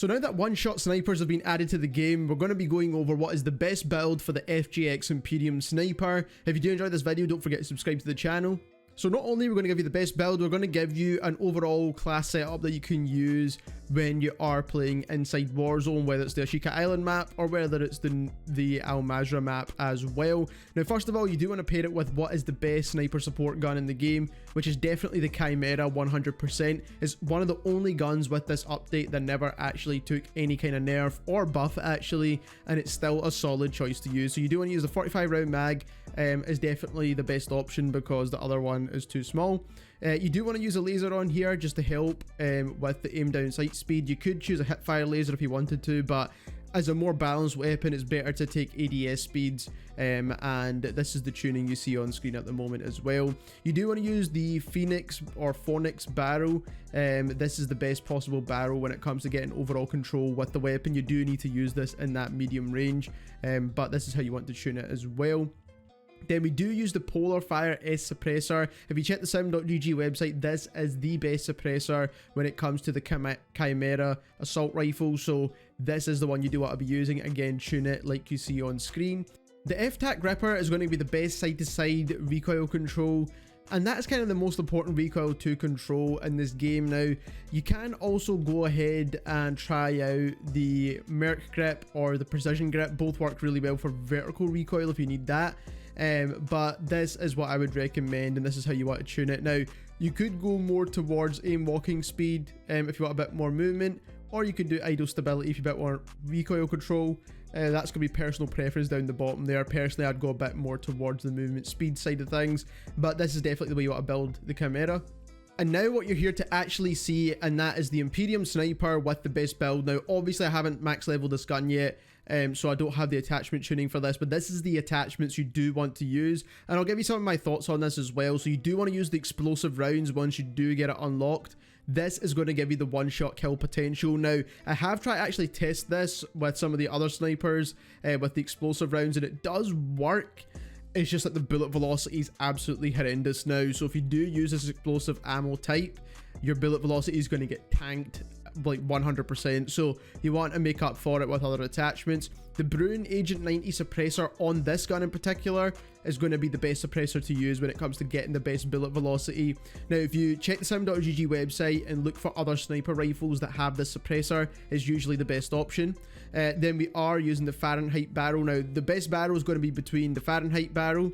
So now that one-shot snipers have been added to the game, we're going to be going over what is the best build for the FJX IMPERIUM sniper. If you do enjoy this video, don't forget to subscribe to the channel. So not only are we going to give you the best build, we're going to give you an overall class setup that you can use when you are playing inside Warzone, whether it's the Ashika Island map or whether it's the Al Mazrah map as well. Now, first of all, you do want to pair it with what is the best sniper support gun in the game, which is definitely the CHIMERA 100%. It's one of the only guns with this update that never actually took any kind of nerf or buff actually, and it's still a solid choice to use. So you do want to use the 45 round mag, is definitely the best option because the other one is too small. You do want to use a laser on here just to help with the aim down sight speed. You could choose a hip fire laser if you wanted to, but as a more balanced weapon, it's better to take ADS speeds, and this is the tuning you see on screen at the moment as well. You do want to use the Phoenix or Phoenix barrel. This is the best possible barrel when it comes to getting overall control with the weapon. You do need to use this in that medium range, but this is how you want to tune it as well. Then we do use the Polar Fire S suppressor. If you check the sim.gg website, this is the best suppressor when it comes to the CHIMERA assault rifle. So this is the one you do want to be using. Again, tune it like you see on screen. The FTAC gripper is going to be the best side-to-side recoil control, and that's kind of the most important recoil to control in this game. Now, you can also go ahead and try out the Merc grip or the precision grip. Both work really well for vertical recoil if you need that. But this is what I would recommend, and this is how you want to tune it. Now, you could go more towards aim walking speed if you want a bit more movement, or you could do idle stability if you want a bit more recoil control. That's going to be personal preference down the bottom there. Personally, I'd go a bit more towards the movement speed side of things, but this is definitely the way you want to build the CHIMERA. And now what you're here to actually see, and that is the IMPERIUM sniper with the best build. Now, obviously I haven't max leveled this gun yet, so I don't have the attachment tuning for this, but this is the attachments you do want to use, and I'll give you some of my thoughts on this as well. So you do want to use the explosive rounds once you do get it unlocked. This is going to give you the one-shot kill potential. Now, I have tried to actually test this with some of the other snipers with the explosive rounds, and it does work. It's just that the bullet velocity is absolutely horrendous now. So if you do use this explosive ammo type, your bullet velocity is going to get tanked like 100%. So you want to make up for it with other attachments. The BRUEN Agent 90 suppressor on this gun in particular is going to be the best suppressor to use when it comes to getting the best bullet velocity. Now, if you check the sim.gg website and look for other sniper rifles that have this suppressor, is usually the best option. Then we are using the Fahrenheit barrel. Now, the best barrel is going to be between the Fahrenheit barrel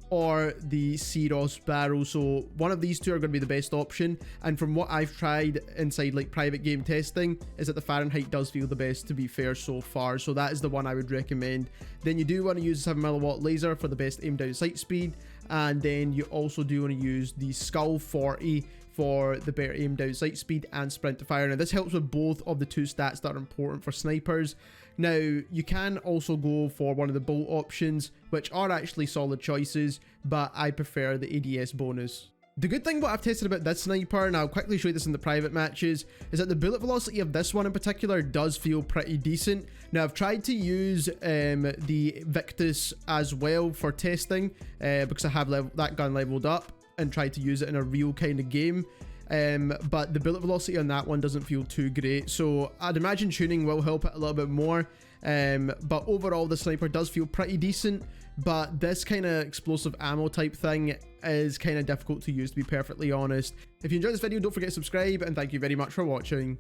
or the CROS barrel, so one of these two are going to be the best option, and from what I've tried inside like private game testing is that the Fahrenheit does feel the best, to be fair, so far, so that is the one I would recommend. Then you do want to use a 7mm laser for the best aim down sight speed, and then you also do want to use the Skull 40 for the better aim down sight speed and sprint to fire. Now, this helps with both of the two stats that are important for snipers. Now, you can also go for one of the bolt options, which are actually solid choices, but I prefer the ADS bonus. The good thing what I've tested about this sniper, and I'll quickly show you this in the private matches, is that the bullet velocity of this one in particular does feel pretty decent. Now, I've tried to use the Victus as well for testing because I have that gun leveled up and tried to use it in a real kind of game. But the bullet velocity on that one doesn't feel too great, so I'd imagine tuning will help it a little bit more. But overall, the sniper does feel pretty decent, but this kind of explosive ammo type thing is kind of difficult to use, to be perfectly honest. If you enjoyed this video, don't forget to subscribe, and thank you very much for watching.